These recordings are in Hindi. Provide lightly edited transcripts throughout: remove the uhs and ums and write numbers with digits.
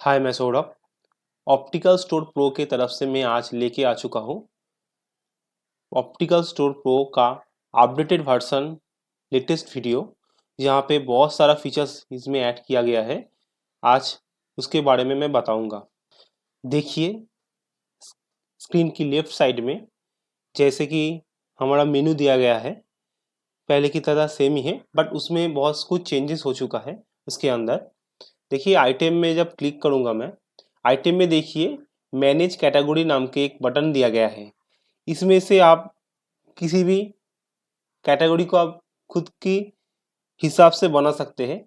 हाय, मैं सौरभ। ऑप्टिकल स्टोर प्रो के तरफ से मैं आज लेके आ चुका हूँ ऑप्टिकल स्टोर प्रो का अपडेटेड वर्जन लेटेस्ट वीडियो, जहाँ पे बहुत सारा फीचर्स इसमें ऐड किया गया है। आज उसके बारे में मैं बताऊंगा। देखिए, स्क्रीन की लेफ्ट साइड में जैसे कि हमारा मेनू दिया गया है, पहले की तरह सेम ही है, बट उसमें बहुत कुछ चेंजेस हो चुका है। उसके अंदर देखिए, आइटम में जब क्लिक करूंगा मैं, आइटम में देखिए मैनेज कैटेगरी नाम के एक बटन दिया गया है। इसमें से आप किसी भी कैटेगरी को आप खुद की हिसाब से बना सकते हैं।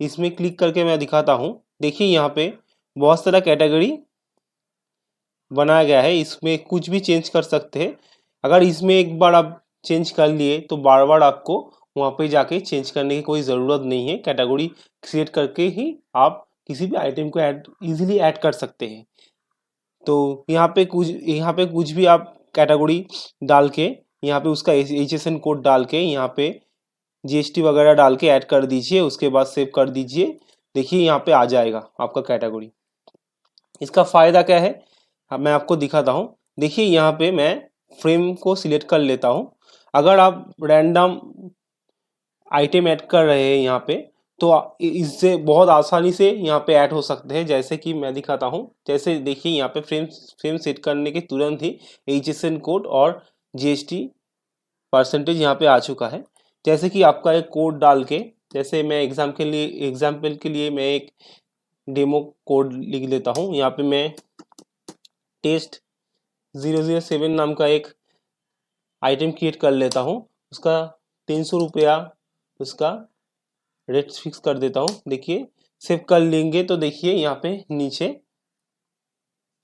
इसमें क्लिक करके मैं दिखाता हूँ। देखिए, यहाँ पे बहुत सारा कैटेगरी बनाया गया है, इसमें कुछ भी चेंज कर सकते हैं। अगर इसमें एक बार आप चेंज कर लिए तो बार बार आपको वहाँ पे जाके चेंज करने की कोई ज़रूरत नहीं है। कैटेगरी क्रिएट करके ही आप किसी भी आइटम को इजीली ऐड कर सकते हैं। तो यहाँ पे कुछ भी आप कैटेगरी डाल के, यहाँ पे उसका HSN कोड डाल के, यहाँ पे GST वगैरह डाल के ऐड कर दीजिए। उसके बाद सेव कर दीजिए। देखिए, यहाँ पे आ जाएगा आपका कैटेगरी। इसका फ़ायदा क्या है, मैं आपको दिखाता हूँ। देखिए, यहाँ पे मैं फ्रेम को सिलेक्ट कर लेता हूँ। अगर आप रैंडम आइटम ऐड कर रहे हैं यहाँ पे, तो इससे बहुत आसानी से यहाँ पे ऐड हो सकते हैं। जैसे कि मैं दिखाता हूँ। जैसे देखिए, यहाँ पे फ्रेम सेट करने के तुरंत ही HSN कोड और GST परसेंटेज यहाँ पे आ चुका है। जैसे कि आपका एक कोड डाल के, जैसे मैं एग्जाम्पल के लिए मैं एक डेमो कोड लिख लेता हूँ। यहाँ पे मैं टेस्ट 007 नाम का एक आइटम क्रिएट कर लेता हूँ। उसका 300 रुपया उसका रेट फिक्स कर देता हूँ। देखिए, सेव कर लेंगे तो देखिए यहाँ पे नीचे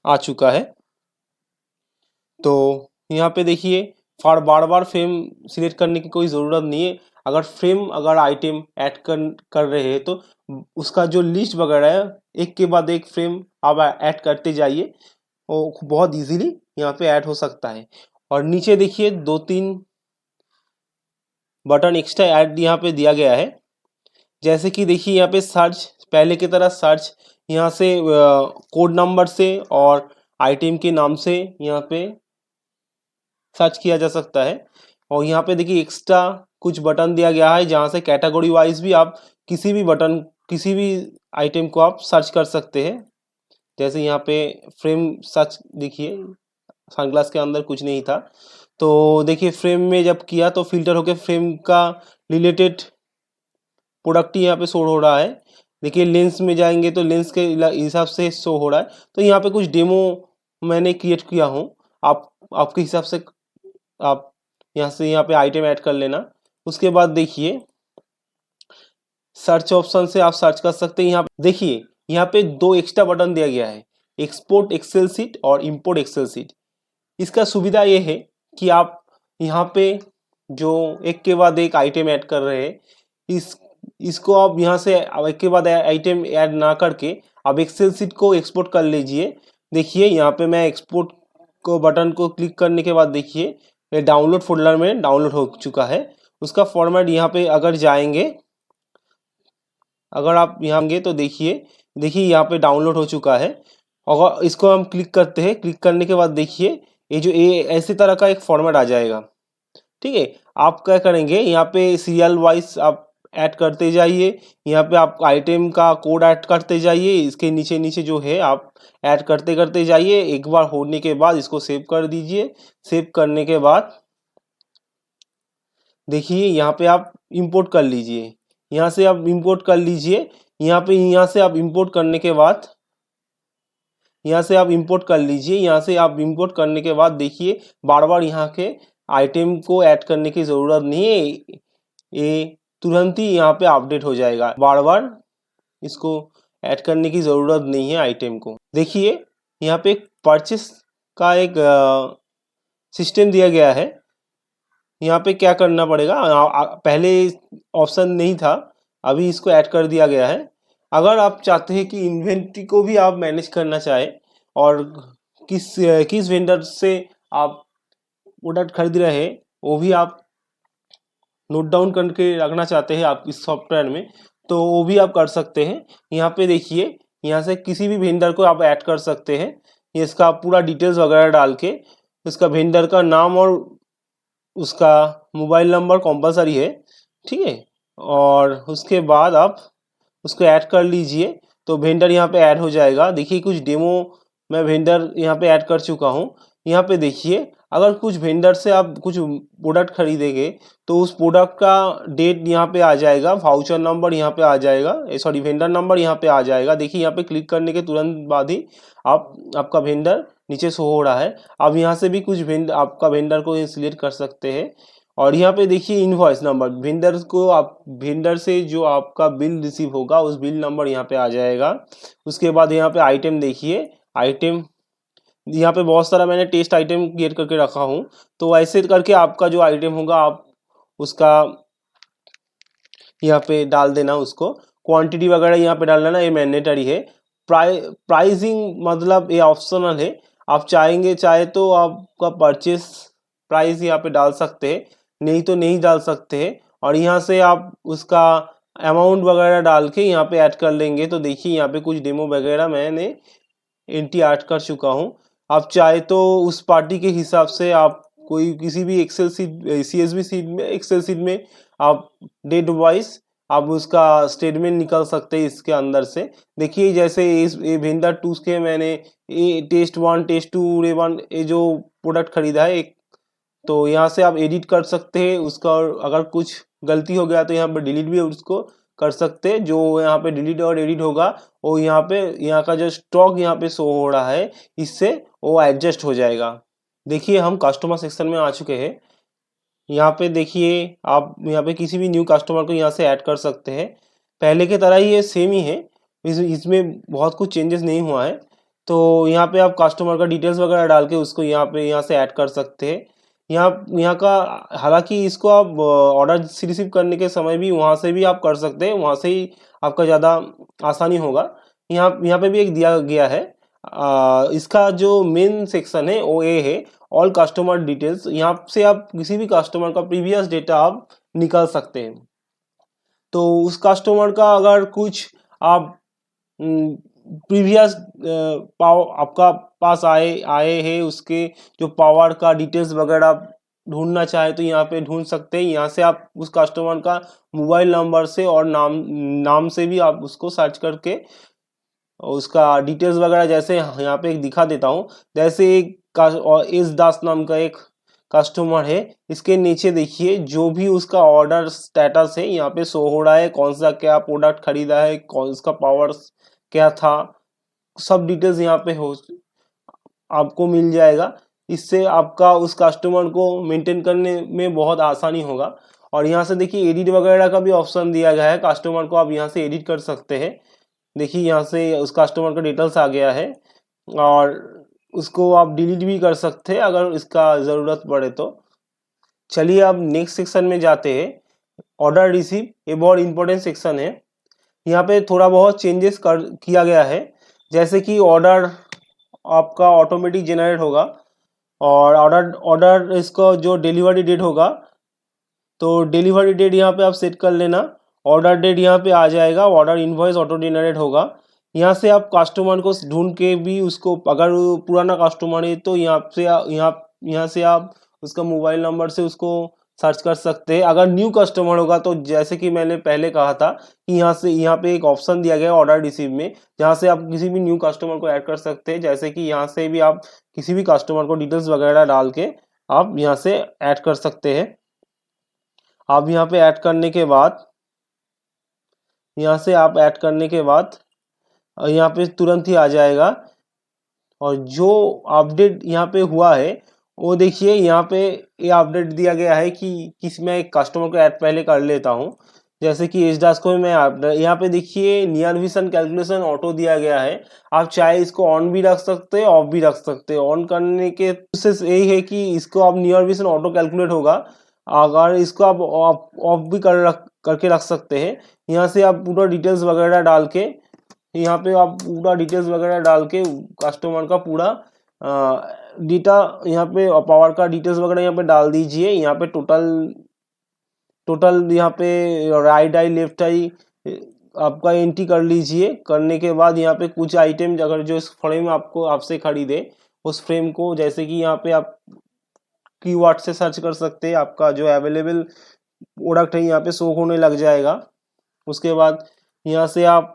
आ चुका है। तो यहाँ पे देखिए, बार बार फ्रेम सिलेक्ट करने की कोई ज़रूरत नहीं है। अगर आइटम ऐड कर रहे हैं तो उसका जो लिस्ट वगैरह है, एक के बाद एक फ्रेम आप ऐड करते जाइए, वो बहुत इजीली यहाँ पे ऐड हो सकता है। और नीचे देखिए 2-3 बटन एक्स्ट्रा ऐड यहाँ पे दिया गया है। जैसे कि देखिए, यहाँ पे सर्च, पहले की तरह सर्च यहाँ से कोड नंबर से और आइटम के नाम से यहाँ पे सर्च किया जा सकता है। और यहाँ पे देखिए एक्स्ट्रा कुछ बटन दिया गया है, जहाँ से कैटेगरी वाइज भी आप किसी भी आइटम को आप सर्च कर सकते हैं। जैसे यहाँ पे फ्रेम सर्च, देखिए सनग्लास के अंदर कुछ नहीं था, तो देखिए फ्रेम में जब किया तो फिल्टर होके फ्रेम का रिलेटेड प्रोडक्ट ही यहाँ पे शो हो रहा है। देखिए, लेंस में जाएंगे तो लेंस के हिसाब से शो हो रहा है। तो यहाँ पे कुछ डेमो मैंने क्रिएट किया हूँ। आपके हिसाब से आप यहाँ पे आइटम ऐड कर लेना। उसके बाद देखिए, सर्च ऑप्शन से आप सर्च कर सकते हैं। यहाँ पे देखिए, यहाँ पे 2 एक्स्ट्रा बटन दिया गया है, एक्सपोर्ट एक्सेल सीट और इंपोर्ट एक्सेल सीट। इसका सुविधा ये है कि आप यहाँ पे जो एक के बाद एक आइटम ऐड कर रहे हैं, इसको आप यहाँ से एक के बाद आइटम ऐड ना करके आप एक्सेल सीट को एक्सपोर्ट कर लीजिए। देखिए, यहाँ पे मैं एक्सपोर्ट को बटन को क्लिक करने के बाद देखिए ये डाउनलोड फोल्डर में डाउनलोड हो चुका है। उसका फॉर्मेट यहाँ पे अगर आप यहाँ आएंगे तो देखिए यहाँ पे डाउनलोड हो चुका है। अगर इसको हम क्लिक करते हैं, क्लिक करने के बाद देखिए ये ऐसे तरह का एक फॉर्मेट आ जाएगा। ठीक है, आप क्या करेंगे, यहाँ पे सीरियल वाइज आप ऐड करते जाइए। यहाँ पे आप आइटम का कोड ऐड करते जाइए। इसके नीचे नीचे जो है आप ऐड करते करते जाइए। एक बार होने के बाद इसको सेव कर दीजिए। सेव करने के बाद देखिए यहाँ पे आप इंपोर्ट कर लीजिए। यहाँ से आप इंपोर्ट कर लीजिए। यहाँ से आप इंपोर्ट करने के बाद यहाँ से आप इंपोर्ट कर लीजिए। यहाँ से आप इंपोर्ट करने के बाद देखिए, बार बार यहाँ के आइटम को ऐड करने की ज़रूरत नहीं है। ये तुरंत ही यहाँ पे अपडेट हो जाएगा। बार बार इसको ऐड करने की ज़रूरत नहीं है आइटम को। देखिए, यहाँ पे परचेस का एक सिस्टम दिया गया है। यहाँ पे क्या करना पड़ेगा, पहले ऑप्शन नहीं था, अभी इसको ऐड कर दिया गया है। अगर आप चाहते हैं कि इन्वेंट्री को भी आप मैनेज करना चाहें और किस किस वेंडर से आप प्रोडक्ट खरीद रहे हैं वो भी आप नोट डाउन करके रखना चाहते हैं आप इस सॉफ्टवेयर में, तो वो भी आप कर सकते हैं। यहाँ पे देखिए, यहाँ से किसी भी वेंडर को आप ऐड कर सकते हैं। इसका पूरा डिटेल्स वगैरह डाल के इसका वेंडर का नाम और उसका मोबाइल नंबर कंपलसरी है, ठीक है। और उसके बाद आप उसको ऐड कर लीजिए तो वेंडर यहाँ पे ऐड हो जाएगा। देखिए कुछ डेमो मैं वेंडर यहाँ पे ऐड कर चुका हूँ। यहाँ पे देखिए अगर कुछ वेंडर से आप कुछ प्रोडक्ट खरीदेंगे तो उस प्रोडक्ट का डेट यहाँ पे आ जाएगा, वाउचर नंबर यहाँ पे आ जाएगा, सॉरी वेंडर नंबर यहाँ पे आ जाएगा। देखिए यहाँ पे क्लिक करने के तुरंत बाद ही आपका वेंडर नीचे शो हो रहा है। अब यहाँ से भी कुछ वेंडर आपका वेंडर को सिलेक्ट कर सकते हैं। और यहाँ पे देखिए इनवॉइस नंबर, वेंडर को आप वेंडर से जो आपका बिल रिसीव होगा उस बिल नंबर यहाँ पे आ जाएगा। उसके बाद यहाँ पे आइटम देखिए, आइटम यहाँ पे बहुत सारा मैंने टेस्ट आइटम क्रिएट करके रखा हूँ। तो ऐसे करके आपका जो आइटम होगा आप उसका यहाँ पे डाल देना, उसको क्वांटिटी वगैरह यहाँ पे डाल देना, ये मैंडेटरी है। प्राइसिंग मतलब ये ऑप्शनल है, आप चाहे तो आपका परचेस प्राइस यहाँ पे डाल सकते हैं, नहीं तो नहीं डाल सकते हैं। और यहाँ से आप उसका अमाउंट वगैरह डाल के यहाँ पे ऐड कर लेंगे। तो देखिए यहाँ पे कुछ डेमो वगैरह मैंने एंट्री ऐड कर चुका हूँ। आप चाहे तो उस पार्टी के हिसाब से आप कोई किसी भी एक्सेल सीट, CSV सीट में, एक्सेल सीट में आप डेट वाइज आप उसका स्टेटमेंट निकाल सकते हैं इसके अंदर से। देखिए जैसे इस वेंडर टूल्स के मैंने ये टेस्ट 1 टेस्ट 2 रे 1 ये जो प्रोडक्ट खरीदा है एक, तो यहाँ से आप एडिट कर सकते हैं उसका। और अगर कुछ गलती हो गया तो यहाँ पर डिलीट भी उसको कर सकते हैं। जो यहाँ पे डिलीट और एडिट होगा वो यहाँ पे यहाँ का जो स्टॉक यहाँ पे शो हो रहा है इससे वो एडजस्ट हो जाएगा। देखिए हम कस्टमर सेक्शन में आ चुके हैं। यहाँ पे देखिए आप यहाँ पे किसी भी न्यू कस्टमर को यहाँ से ऐड कर सकते हैं। पहले की तरह ही ये सेम ही है, इसमें बहुत कुछ चेंजेस नहीं हुआ है। तो यहाँ पे आप कस्टमर का डिटेल्स वगैरह डाल के उसको यहाँ से ऐड कर सकते हैं। यहाँ का हालांकि इसको आप ऑर्डर रिसीव करने के समय भी वहाँ से भी आप कर सकते हैं, वहाँ से ही आपका ज़्यादा आसानी होगा। यहाँ पे भी एक दिया गया है। इसका जो मेन सेक्शन है वो ये है ऑल कस्टमर डिटेल्स। यहाँ से आप किसी भी कस्टमर का प्रीवियस डेटा आप निकाल सकते हैं। तो उस कस्टमर का अगर कुछ आप प्रीवियस आपका पास आए हैं उसके जो पावर का डिटेल्स वगैरह ढूंढना चाहे तो यहाँ पे ढूंढ सकते हैं। यहाँ से आप उस कस्टमर का मोबाइल नंबर से और नाम से भी आप उसको सर्च करके उसका डिटेल्स वगैरह, जैसे यहाँ पे एक दिखा देता हूँ। जैसे एक एस दास नाम का एक कस्टमर है, इसके नीचे देखिए जो भी उसका ऑर्डर स्टेटस है यहाँ पे शो हो रहा है, कौन सा क्या प्रोडक्ट खरीदा है, कौन सा पावर क्या था, सब डिटेल्स यहाँ पे हो आपको मिल जाएगा। इससे आपका उस कस्टमर को मेंटेन करने में बहुत आसानी होगा। और यहाँ से देखिए एडिट वगैरह का भी ऑप्शन दिया गया है, कस्टमर को आप यहाँ से एडिट कर सकते हैं। देखिए यहाँ से उस कस्टमर का डिटेल्स आ गया है और उसको आप डिलीट भी कर सकते हैं अगर इसका ज़रूरत पड़े तो। चलिए अब नेक्स्ट सेक्शन में जाते हैं, ऑर्डर रिसीव। ये बहुत इंपॉर्टेंट सेक्शन है। यहाँ पे थोड़ा बहुत चेंजेस किया गया है, जैसे कि ऑर्डर आपका ऑटोमेटिक जनरेट होगा और ऑर्डर इसका जो डिलीवरी डेट होगा तो डिलीवरी डेट यहाँ पे आप सेट कर लेना। ऑर्डर डेट यहाँ पे आ जाएगा, ऑर्डर इनवॉइस ऑटो जनरेट होगा। यहाँ से आप कस्टमर को ढूंढ के भी उसको, अगर पुराना कस्टमर है तो यहाँ से आप उसका मोबाइल नंबर से उसको सर्च कर सकते हैं। अगर न्यू कस्टमर होगा तो जैसे कि मैंने पहले कहा था कि यहाँ पे एक ऑप्शन दिया गया है ऑर्डर रिसीव में, जहाँ से आप किसी भी न्यू कस्टमर को ऐड कर सकते हैं। जैसे कि यहाँ से भी आप किसी भी कस्टमर को डिटेल्स वगैरह डाल के आप यहाँ से ऐड कर सकते हैं। आप यहाँ पे ऐड करने के बाद यहाँ से आप ऐड करने के बाद यहाँ पे तुरंत ही आ जाएगा। और जो अपडेट यहाँ पे हुआ है वो देखिए यहाँ पे ये अपडेट दिया गया है कि मैं एक कस्टमर को ऐड पहले कर लेता हूँ। जैसे कि एचडास को मैं यहाँ पे देखिए नियर विजन कैलकुलेशन ऑटो दिया गया है। आप चाहे इसको ऑन भी रख सकते हैं, ऑफ भी रख सकते हैं। ऑन करने के प्रोसेस यही है कि इसको आप नियर विजन ऑटो कैलकुलेट होगा, अगर इसको आप ऑफ भी करके रख सकते हैं। यहाँ से आप पूरा डिटेल्स वगैरह डाल के यहाँ पे आप पूरा डिटेल्स वगैरह डाल के कस्टमर का पूरा डेटा यहाँ पे पावर का डिटेल्स वगैरह यहाँ पे डाल दीजिए। यहाँ पे टोटल यहाँ पे राइट आई लेफ्ट आई आपका एंट्री कर लीजिए। करने के बाद यहाँ पे कुछ आइटम अगर जो इस फ्रेम आपको आपसे खरीदे उस फ्रेम को, जैसे कि यहाँ पे आप कीवर्ड से सर्च कर सकते हैं, आपका जो अवेलेबल प्रोडक्ट है यहाँ पे शो होने लग जाएगा। उसके बाद यहाँ से आप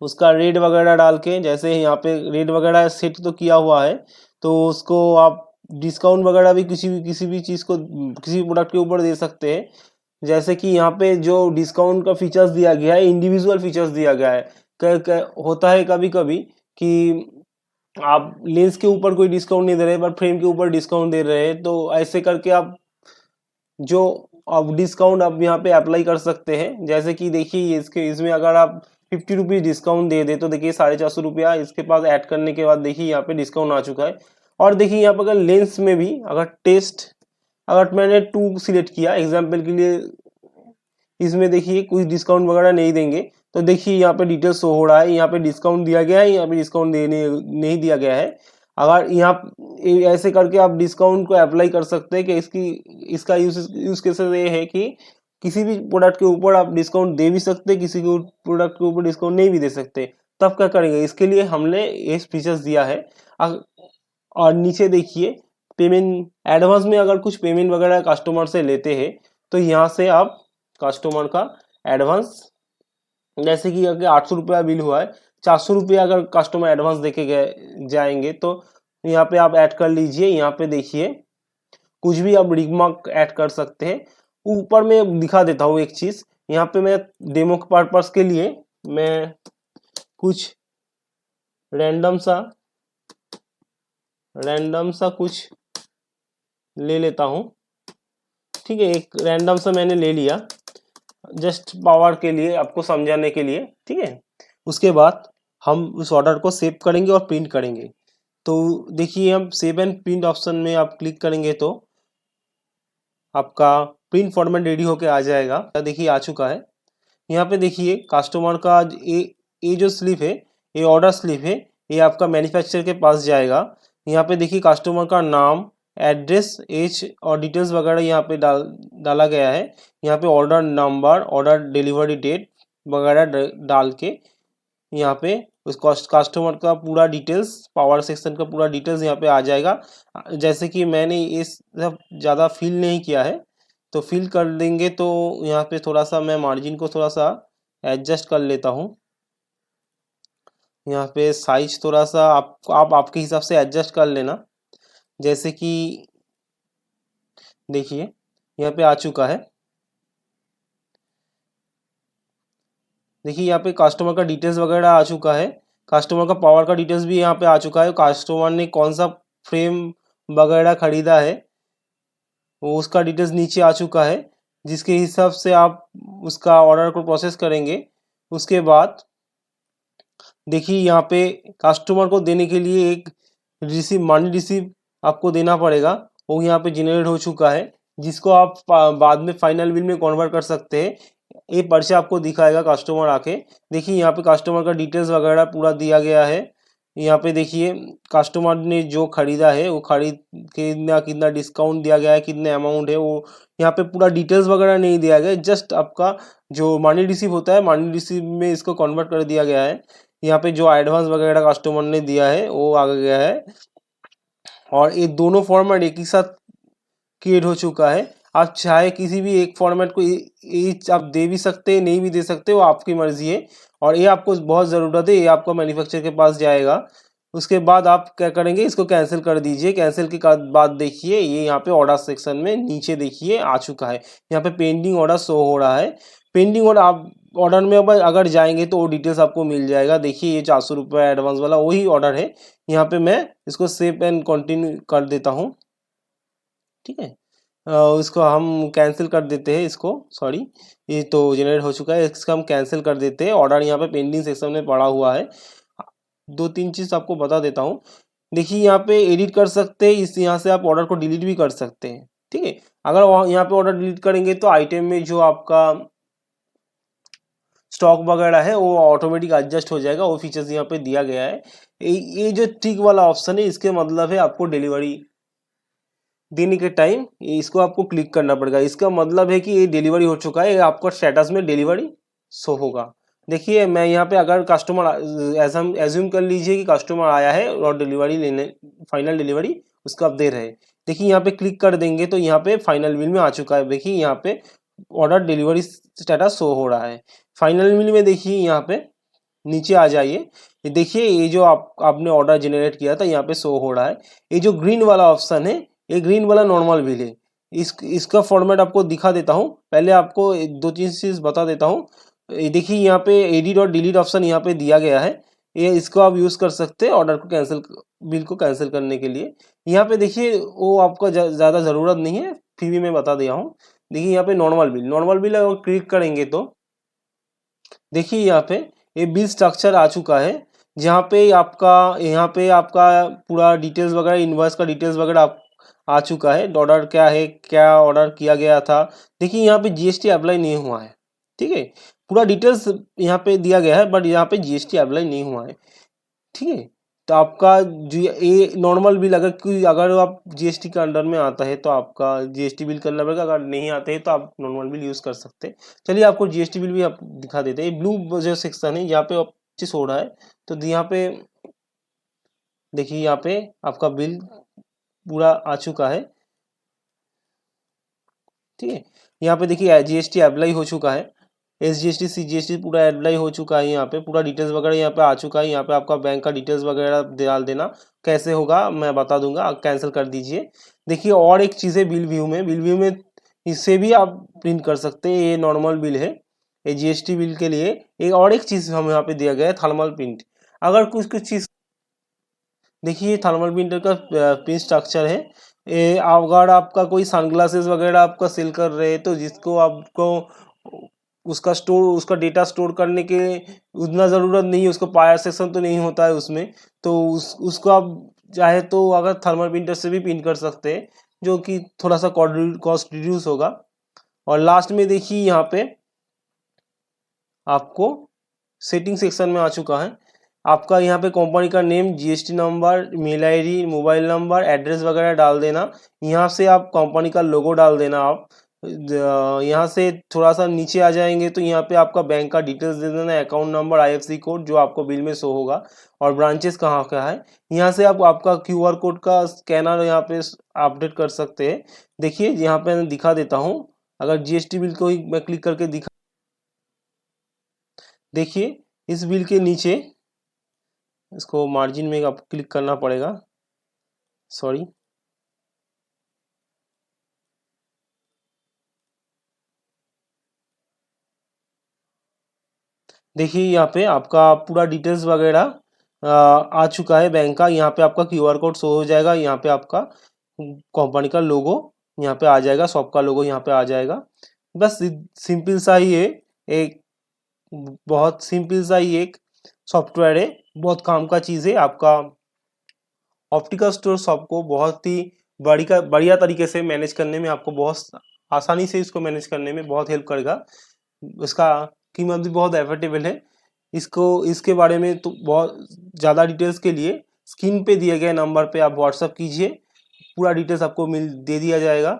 उसका रेट वगैरह डाल के, जैसे यहाँ पे रेट वगैरह सेट तो किया हुआ है, तो उसको आप डिस्काउंट वगैरह भी किसी भी चीज़ को किसी प्रोडक्ट के ऊपर दे सकते हैं। जैसे कि यहाँ पे जो डिस्काउंट का फीचर्स दिया गया है, इंडिविजुअल फीचर्स दिया गया है। होता है कभी कभी कि आप लेंस के ऊपर कोई डिस्काउंट नहीं दे रहे पर फ्रेम के ऊपर डिस्काउंट दे रहे हैं, तो ऐसे करके आप जो आप डिस्काउंट आप यहाँ पे अप्लाई कर सकते हैं। जैसे कि देखिए इसमें अगर आप 50 रुपीज़ डिस्काउंट दे दे तो देखिए 450 रुपया इसके पास ऐड करने के बाद देखिए यहाँ पे डिस्काउंट आ चुका है। और देखिए यहाँ पर अगर लेंस में भी अगर मैंने 2 सिलेक्ट किया एग्जाम्पल के लिए, इसमें देखिए कुछ डिस्काउंट वगैरह नहीं देंगे, तो देखिए यहाँ पे डिटेल शो हो रहा है, यहाँ पे डिस्काउंट दिया गया है, यहाँ पे डिस्काउंट नहीं दिया गया है। अगर यहाँ ऐसे करके आप डिस्काउंट को अप्लाई कर सकते हैं कि इसका यूज केसेस ये है कि किसी भी प्रोडक्ट के ऊपर आप डिस्काउंट दे भी सकते हैं, किसी के प्रोडक्ट के ऊपर डिस्काउंट नहीं भी दे सकते। तब क्या करेंगे, इसके लिए हमने ये फीचर्स दिया है। और नीचे देखिए पेमेंट एडवांस में अगर कुछ पेमेंट वगैरह कस्टमर से लेते हैं तो यहाँ से आप कस्टमर का एडवांस, जैसे कि अगर 800 रुपया बिल हुआ है, 400 रुपया अगर कस्टमर एडवांस देके जाएंगे तो यहाँ पे आप ऐड कर लीजिए। यहाँ पे देखिए कुछ भी आप रिमार्क ऐड कर सकते हैं। ऊपर में दिखा देता हूँ एक चीज, यहाँ पे मैं डेमो पर्पस के लिए मैं कुछ रैंडम सा कुछ ले लेता हूँ। ठीक है, एक रैंडम सा मैंने ले लिया जस्ट पावर के लिए, आपको समझाने के लिए। ठीक है, उसके बाद हम उस ऑर्डर को सेव करेंगे और प्रिंट करेंगे। तो देखिए हम सेव एंड प्रिंट ऑप्शन में आप क्लिक करेंगे तो आपका प्रिंट फॉर्मेट रेडी होके आ जाएगा। देखिए आ चुका है। यहाँ पे देखिए कस्टमर का ये जो स्लिप है, ये ऑर्डर स्लिप है, ये आपका मैन्युफैक्चरर के पास जाएगा। यहाँ पे देखिए कस्टमर का नाम, एड्रेस, एज और डिटेल्स वगैरह यहाँ पे डाला गया है। यहाँ पे order number, order delivery date वगैरह डाल के यहाँ पे उस कस्टमर का पूरा डिटेल्स, पावर सेक्शन का पूरा डिटेल्स यहाँ पे आ जाएगा। जैसे कि मैंने ये सब ज़्यादा फिल नहीं किया है, तो फिल कर देंगे तो यहाँ पे थोड़ा सा मैं मार्जिन को थोड़ा सा एडजस्ट कर लेता हूँ। यहाँ पे साइज थोड़ा सा आप आपके हिसाब से एडजस्ट कर लेना। जैसे कि देखिए यहाँ पे आ चुका है। देखिए यहाँ पे कस्टमर का डिटेल्स वगैरह आ चुका है, कस्टमर का पावर का डिटेल्स भी यहाँ पे आ चुका है, कस्टमर ने कौन सा फ्रेम वगैरह खरीदा है वो उसका डिटेल्स नीचे आ चुका है, जिसके हिसाब से आप उसका ऑर्डर को प्रोसेस करेंगे। उसके बाद देखिए यहाँ पे कस्टमर को देने के लिए एक मनी रिसीव आपको देना पड़ेगा, वो यहाँ पे जनरेट हो चुका है, जिसको आप बाद में फाइनल बिल में कन्वर्ट कर सकते हैं। ये पर्चा आपको दिखाएगा कस्टमर आके। देखिए यहाँ पे कस्टमर का डिटेल्स वगैरह पूरा दिया गया है। यहाँ पे देखिए कस्टमर ने जो खरीदा है वो खरीद कितना कितना डिस्काउंट दिया गया है, कितने अमाउंट है, वो यहाँ पे पूरा डिटेल्स वगैरह नहीं दिया गया है। जस्ट आपका जो मनी रिसीव होता है, मनी रिसीव में इसको कन्वर्ट कर दिया गया है। यहाँ पे जो एडवांस वगैरह कस्टमर ने दिया है वो आ गया है, और ये दोनों फॉर्मेट एक ही साथ क्रिएट हो चुका है। आप चाहे किसी भी एक फॉर्मेट को आप दे भी सकते हैं, नहीं भी दे सकते, वो आपकी मर्जी है। और ये आपको बहुत ज़रूरत है, ये आपका मैन्युफैक्चरर के पास जाएगा। उसके बाद आप क्या करेंगे, इसको कैंसिल कर दीजिए। कैंसिल के बाद देखिए ये यहाँ पे ऑर्डर सेक्शन में नीचे देखिए आ चुका है, यहाँ पे पेंडिंग ऑर्डर शो हो रहा है। पेंडिंग ऑर्डर आप ऑर्डर में अगर जाएंगे तो वो डिटेल्स आपको मिल जाएगा। देखिए ये 400 रुपये एडवांस वाला वही ऑर्डर है। यहाँ पे मैं इसको सेव एंड कंटिन्यू कर देता हूँ। ठीक है, इसको हम कैंसिल कर देते हैं, इसको सॉरी ये तो जनरेट हो चुका है, इसका हम कैंसिल कर देते हैं। ऑर्डर यहाँ पे पेंडिंग सेक्शन में पड़ा हुआ है। 2-3 चीज़ आपको बता देता हूँ। देखिए यहाँ पे एडिट कर सकते हैं, यहाँ से आप ऑर्डर को डिलीट भी कर सकते हैं। ठीक है, अगर यहाँ पे ऑर्डर डिलीट करेंगे तो आइटम में जो आपका स्टॉक वगैरह है वो ऑटोमेटिक एडजस्ट हो जाएगा, वो फीचर्स यहाँ पे दिया गया है। ये जो टिक वाला ऑप्शन है इसके मतलब है आपको डिलीवरी देने के टाइम इसको आपको क्लिक करना पड़ेगा। इसका मतलब है कि ये डिलीवरी हो चुका है, आपका स्टेटस में डिलीवरी शो होगा। देखिए मैं यहाँ पे अगर कस्टमर एज्यूम कर लीजिए कि कस्टमर आया है और डिलीवरी लेने, फाइनल डिलीवरी उसका आप दे रहे हैं। देखिए यहाँ पे क्लिक कर देंगे तो यहाँ पे फाइनल बिल में आ चुका है। देखिए यहाँ पे ऑर्डर डिलीवरी स्टेटस शो हो रहा है। फाइनल बिल में देखिए यहाँ पे नीचे आ जाइए, ये देखिए ये जो आपने ऑर्डर जनरेट किया था यहाँ पे शो हो रहा है। ये जो ग्रीन वाला ऑप्शन है, ये ग्रीन वाला नॉर्मल बिल है। इसका फॉर्मेट आपको दिखा देता हूँ। पहले आपको दो तीन चीज़ बता देता हूँ। ये देखिए यहाँ पे एडिट और डिलीट ऑप्शन यहाँ पे दिया गया है। ये इसको आप यूज़ कर सकते हैं ऑर्डर को कैंसिल, बिल को कैंसिल करने के लिए। यहाँ पे देखिए वो आपका ज़्यादा ज़रूरत नहीं है, फिर भी मैं बता दिया हूँ। देखिए यहाँ पे नॉर्मल बिल अगर क्लिक करेंगे तो देखिए यहाँ पे ये बिल स्ट्रक्चर आ चुका है, जहाँ पे आपका यहाँ पे आपका पूरा डिटेल्स वगैरह, इनवॉइस का डिटेल्स वगैरह आप आ चुका है। ऑर्डर क्या है, क्या ऑर्डर किया गया था। देखिए यहाँ पे जीएसटी अप्लाई नहीं हुआ है, ठीक है। पूरा डिटेल्स यहाँ पे दिया गया है, बट यहाँ पे जीएसटी अप्लाई नहीं हुआ है, ठीक है। तो आपका जी ये नॉर्मल बिल अगर आप जीएसटी के अंडर में आता है तो आपका जीएसटी बिल करना पड़ेगा, अगर नहीं आते हैं तो आप नॉर्मल बिल यूज़ कर सकते हैं। चलिए आपको जीएसटी बिल भी आप दिखा देते हैं। ब्लू जो सेक्शन है यहाँ पे पच्चीस हो रहा है, तो यहाँ पे देखिए यहाँ पे आपका बिल पूरा आ चुका है, ठीक है। यहाँ पे देखिए जीएसटी अप्लाई हो चुका है, एसजीएसटी सीजीएसटी पूरा अप्लाई हो चुका है। यहाँ पे पूरा डिटेल्स वगैरह यहाँ पे आ चुका है। यहाँ पे आपका बैंक का डिटेल्स वगैरह डाल देना। कैसे होगा मैं बता दूंगा, कैंसिल कर दीजिए। देखिए और एक चीज़ है बिल व्यू में इससे भी आप प्रिंट कर सकते हैं। ये नॉर्मल बिल है, ये जीएसटी बिल के लिए। एक और एक चीज़ हम यहाँ पे दिया गया है थर्मल प्रिंट। अगर कुछ कुछ चीज़ देखिए थर्मल प्रिंटर का प्रिंट स्ट्रक्चर है। ये अगर आपका कोई सनग्लासेस वगैरह आपका सेल कर रहे हैं तो जिसको आपको उसका डेटा स्टोर करने के उतना ज़रूरत नहीं है, उसको पायर सेक्शन तो नहीं होता है उसमें, तो उसको आप चाहे तो अगर थर्मल प्रिंटर से भी प्रिंट कर सकते हैं, जो कि थोड़ा सा कॉस्ट रिड्यूस होगा। और लास्ट में देखिए यहाँ पे आपको सेटिंग सेक्शन में आ चुका है। आपका यहाँ पे कंपनी का name, GST number, mail ID, mobile number, address वगैरह डाल देना। यहाँ से आप कंपनी का लोगो डाल देना। आप यहाँ से थोड़ा सा नीचे आ जाएंगे तो यहाँ पे आपका बैंक का डिटेल्स दे देना, अकाउंट नंबर, आईएफएससी कोड जो आपको बिल में शो होगा, और ब्रांचेस कहाँ का है। यहाँ से आप आपका क्यूआर कोड का स्कैनर यहाँ पे अपडेट कर सकते हैं। देखिए यहाँ पे मैं दिखा देता हूँ। अगर जीएसटी बिल को ही मैं क्लिक करके देखिए इस बिल के नीचे, इसको मार्जिन में आप क्लिक करना पड़ेगा, सॉरी। देखिए यहाँ पे आपका पूरा डिटेल्स वगैरह आ चुका है बैंक का। यहाँ पे आपका क्यूआर कोड शो हो जाएगा, यहाँ पे आपका कंपनी का लोगो यहाँ पे आ जाएगा, शॉप का लोगो यहाँ पे आ जाएगा। बस सिंपल सा ही है, एक बहुत सिंपल सा ही एक सॉफ्टवेयर है, बहुत काम का चीज़ है। आपका ऑप्टिकल स्टोर शॉप को बहुत ही बढ़िया तरीके से मैनेज करने में, आपको बहुत आसानी से इसको मैनेज करने में बहुत हेल्प करेगा। इसका कीमत भी बहुत एफोर्डेबल है। इसके बारे में तो बहुत ज़्यादा डिटेल्स के लिए स्क्रीन पे दिए गए नंबर पे आप व्हाट्सअप कीजिए, पूरा डिटेल्स आपको दे दिया जाएगा।